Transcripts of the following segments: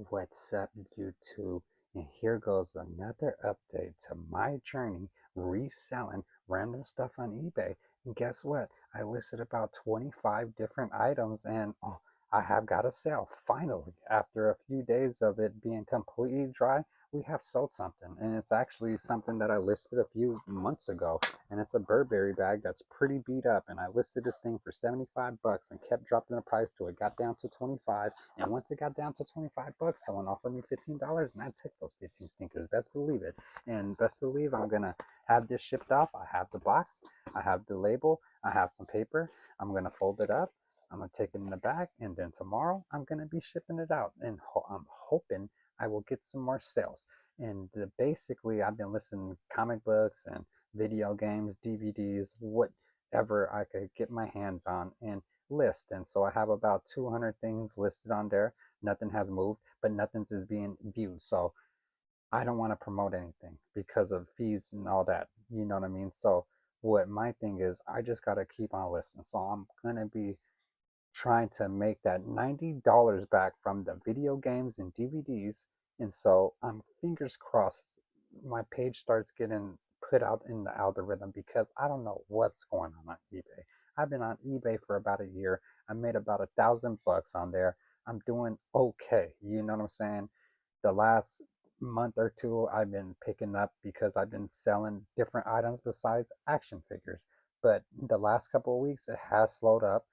What's up, YouTube? And here goes another update to my journey reselling random stuff on eBay. And guess what? I listed about 25 different items and I have got a sale. Finally, after a few days of it being completely dry, we have sold something. And it's actually something that I listed a few months ago. And it's a Burberry bag that's pretty beat up. And I listed this thing for 75 bucks and kept dropping the price till it got down to 25. And once it got down to 25 bucks, someone offered me $15 and I took those 15 stinkers. Best believe it. And best believe I'm going to have this shipped off. I have the box, I have the label, I have some paper. I'm going to fold it up. I'm going to take it in the bag. And then tomorrow I'm going to be shipping it out. And I'm hoping I will get some more sales. And basically, I've been listening to comic books and video games, DVDs, whatever I could get my hands on. And list, and so I have about 200 things listed on there. Nothing has moved, but nothing's is being viewed, so I don't want to promote anything because of fees and all that, you know what I mean? So what my thing is, I just got to keep on listing. So I'm gonna be trying to make that $90 back from the video games and DVDs. And so I'm fingers crossed my page starts getting put out in the algorithm, because I don't know what's going on eBay. I've been on eBay for about a year. I made about 1,000 bucks on there. I'm doing okay. You know what I'm saying? The last month or two I've been picking up because I've been selling different items besides action figures. But the last couple of weeks it has slowed up,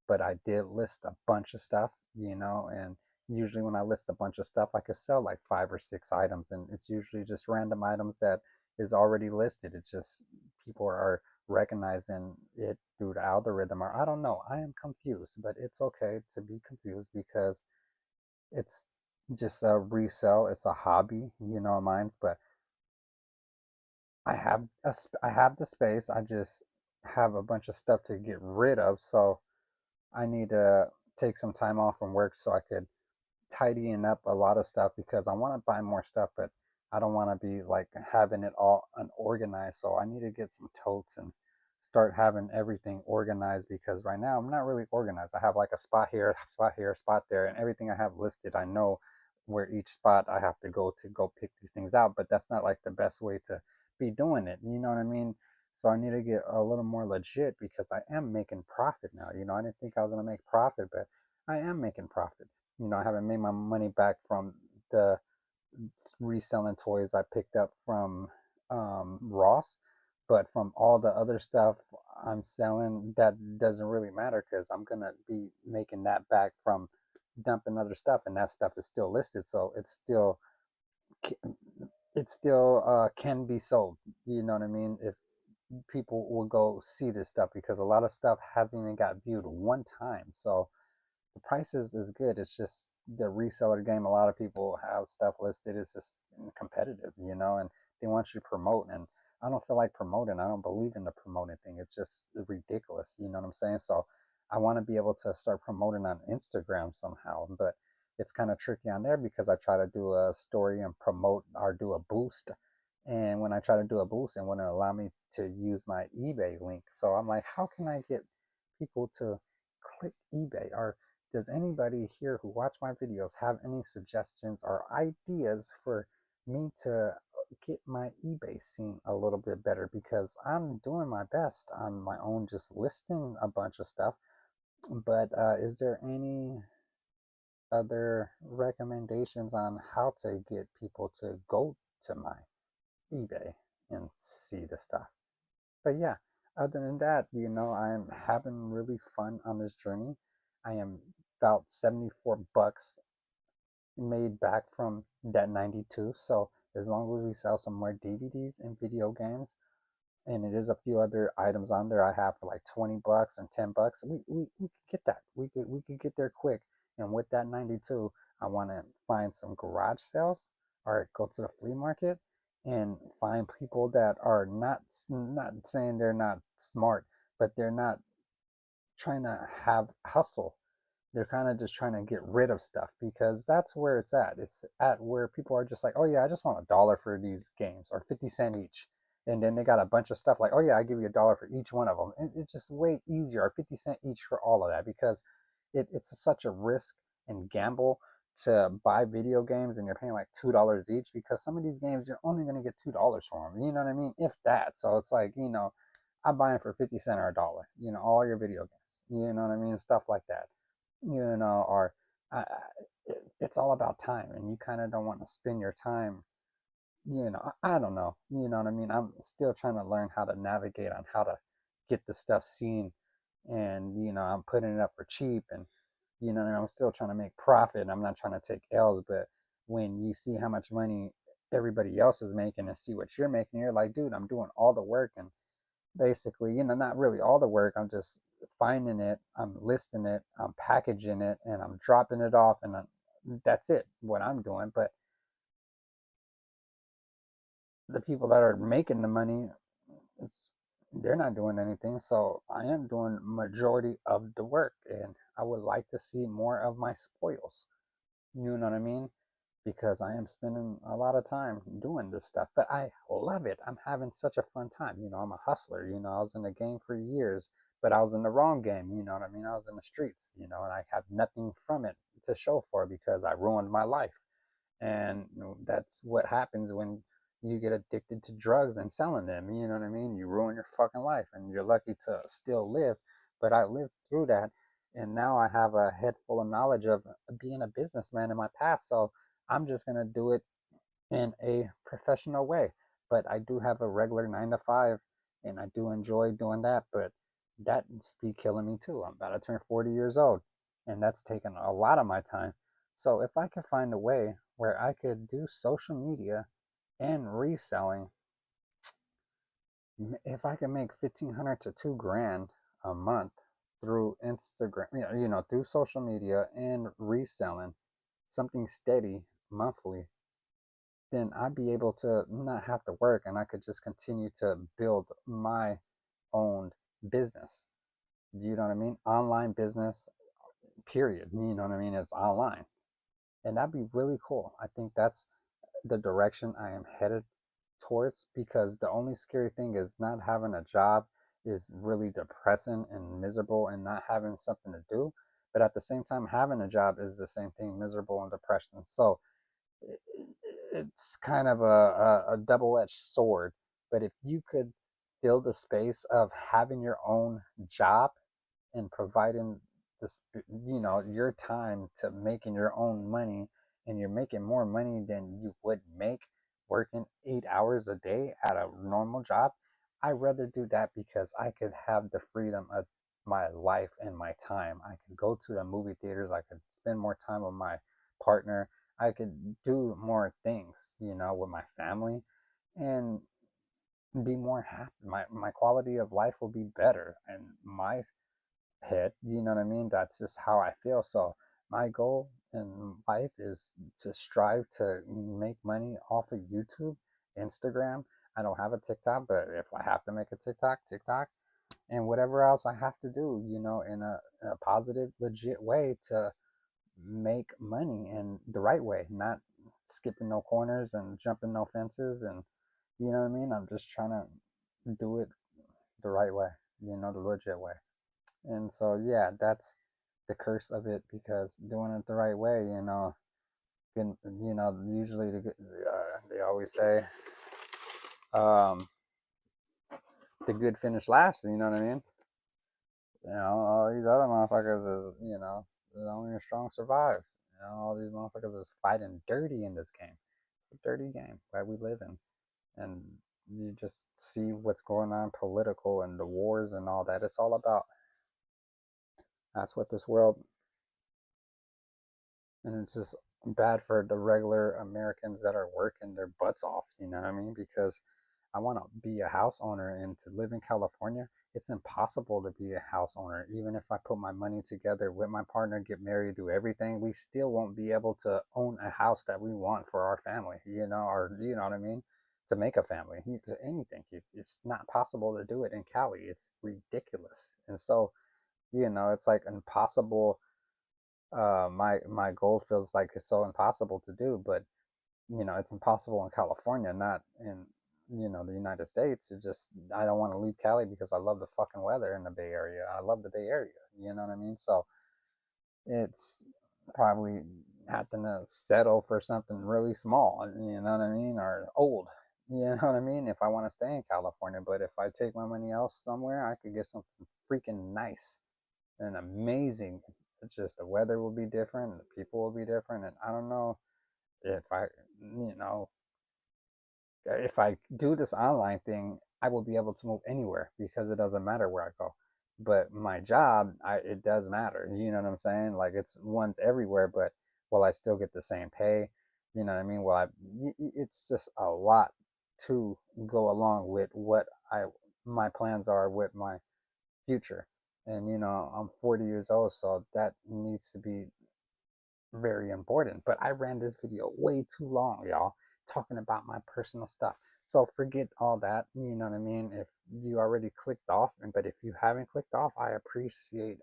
but I did list a bunch of stuff, and usually when I list a bunch of stuff, I could sell like 5 or 6 items, and it's usually just random items that is already listed. It's just people are recognizing it through the algorithm, or I don't know. I am confused, but it's okay to be confused because it's just a resell. It's a hobby, of mine's, but I have the space. I just have a bunch of stuff to get rid of, so I need to take some time off from work so I could tidying up a lot of stuff, because I want to buy more stuff, but I don't want to be like having it all unorganized. So I need to get some totes and start having everything organized, because right now I'm not really organized. I have like a spot here, spot there, and everything I have listed, I know where each spot I have to go pick these things out, but that's not like the best way to be doing it. You know what I mean? So I need to get a little more legit, because I am making profit now. I didn't think I was going to make profit, but I am making profit. I haven't made my money back from the reselling toys I picked up from Ross, but from all the other stuff I'm selling, that doesn't really matter, because I'm gonna be making that back from dumping other stuff, and that stuff is still listed, so it still can be sold. You know what I mean? If people will go see this stuff, because a lot of stuff hasn't even got viewed one time, so the price is good. It's just the reseller game. A lot of people have stuff listed. It's just competitive, and they want you to promote. And I don't feel like promoting. I don't believe in the promoting thing. It's just ridiculous. You know what I'm saying? So I want to be able to start promoting on Instagram somehow, but it's kind of tricky on there, because I try to do a story and promote or do a boost. And when I try to do a boost, it wouldn't allow me to use my eBay link. So I'm like, how can I get people to click eBay? Or does anybody here who watch my videos have any suggestions or ideas for me to get my eBay scene a little bit better? Because I'm doing my best on my own, just listing a bunch of stuff. But is there any other recommendations on how to get people to go to my eBay and see the stuff? But yeah, other than that, I'm having really fun on this journey. I am about 74 bucks made back from that 92. So as long as we sell some more DVDs and video games, and it is a few other items on there I have for like 20 bucks and 10 bucks, we could get that. We could get there quick. And with that 92, I want to find some garage sales or go to the flea market and find people that are not saying they're not smart, but they're not trying to have hustle. They're kind of just trying to get rid of stuff, because that's where it's at. It's at where people are just like, oh yeah, I just want $1 for these games, or 50 cents each. And then they got a bunch of stuff like, oh yeah, I give you $1 for each one of them. It's just way easier, or 50 cents each for all of that, because it's such a risk and gamble to buy video games and you're paying like $2 each, because some of these games you're only going to get $2 for them, you know what I mean, if that. So it's like, I'm buying for 50 cents or a dollar, all your video games, you know what I mean, stuff like that, or it's all about time, and you kind of don't want to spend your time, I don't know, you know what I mean. I'm still trying to learn how to navigate on how to get the stuff seen, and I'm putting it up for cheap, and I'm still trying to make profit. I'm not trying to take L's, but when you see how much money everybody else is making and see what you're making, you're like, dude, I'm doing all the work, and basically, not really all the work. I'm just finding it, I'm listing it, I'm packaging it, and I'm dropping it off, and that's it, what I'm doing. But the people that are making the money, it's, they're not doing anything. So I am doing majority of the work, and I would like to see more of my spoils. You know what I mean? Because I am spending a lot of time doing this stuff, but I love it. I'm having such a fun time. I'm a hustler. I was in the game for years, but I was in the wrong game. You know what I mean? I was in the streets, and I have nothing from it to show for because I ruined my life. And that's what happens when you get addicted to drugs and selling them. You know what I mean? You ruin your fucking life, and you're lucky to still live. But I lived through that, and now I have a head full of knowledge of being a businessman in my past. So I'm just gonna do it in a professional way. But I do have a regular 9 to 5, and I do enjoy doing that. But that's be killing me too. I'm about to turn 40 years old, and that's taken a lot of my time. So if I could find a way where I could do social media and reselling, if I could make 1,500 to 2 grand a month through Instagram, through social media and reselling something steady monthly, then I'd be able to not have to work, and I could just continue to build my own business. You know what I mean? Online business, period. You know what I mean? It's online. And that'd be really cool. I think that's the direction I am headed towards, because the only scary thing is not having a job is really depressing and miserable, and not having something to do. But at the same time, having a job is the same thing, miserable and depressing. So it's kind of a double-edged sword. But if you could fill the space of having your own job and providing this, your time to making your own money, and you're making more money than you would make working 8 hours a day at a normal job, I'd rather do that, because I could have the freedom of my life and my time. I could go to the movie theaters, I could spend more time with my partner, I could do more things, with my family, and be more happy. My quality of life will be better, and my head, you know what I mean? That's just how I feel. So my goal in life is to strive to make money off of YouTube, Instagram. I don't have a TikTok, but if I have to make a TikTok, and whatever else I have to do, in a positive, legit way to make money in the right way, not skipping no corners and jumping no fences. And you know what I mean? I'm just trying to do it the right way, the legit way. And so, yeah, that's the curse of it, because doing it the right way, usually they always say, um, the good finish last. You know what I mean? All these other motherfuckers is, only the strong survive. All these motherfuckers is fighting dirty in this game. It's a dirty game that we live in, and you just see what's going on political and the wars and all that. It's all about, that's what this world, and it's just bad for the regular Americans that are working their butts off. You know what I mean? Because I want to be a house owner, and to live in California, it's impossible to be a house owner. Even if I put my money together with my partner, get married, do everything, we still won't be able to own a house that we want for our family, or you know what I mean? To make a family, anything. It's not possible to do it in Cali. It's ridiculous. And so, it's like impossible. My goal feels like it's so impossible to do, but it's impossible in California, not in the United States. It's just, I don't want to leave Cali because I love the fucking weather in the Bay Area. I love the Bay Area. You know what I mean? So it's probably having to settle for something really small, you know what I mean, or old. You know what I mean? If I want to stay in California, but if I take my money else somewhere, I could get something freaking nice and amazing. It's just the weather will be different, and the people will be different, and I don't know if you know, if I do this online thing, I will be able to move anywhere because it doesn't matter where I go. But my job, it does matter. You know what I'm saying? Like it's one's everywhere, but will I still get the same pay? You know what I mean? It's just a lot to go along with what I my plans are with my future. And I'm 40 years old, so that needs to be very important. But I ran this video way too long, y'all, talking about my personal stuff. So forget all that. You know what I mean? If you already clicked off, but if you haven't clicked off, I appreciate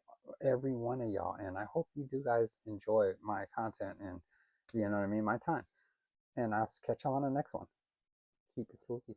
every one of y'all, and I hope you do guys enjoy my content and you know what I mean, my time. And I'll catch y'all on the next one. Keep it spooky.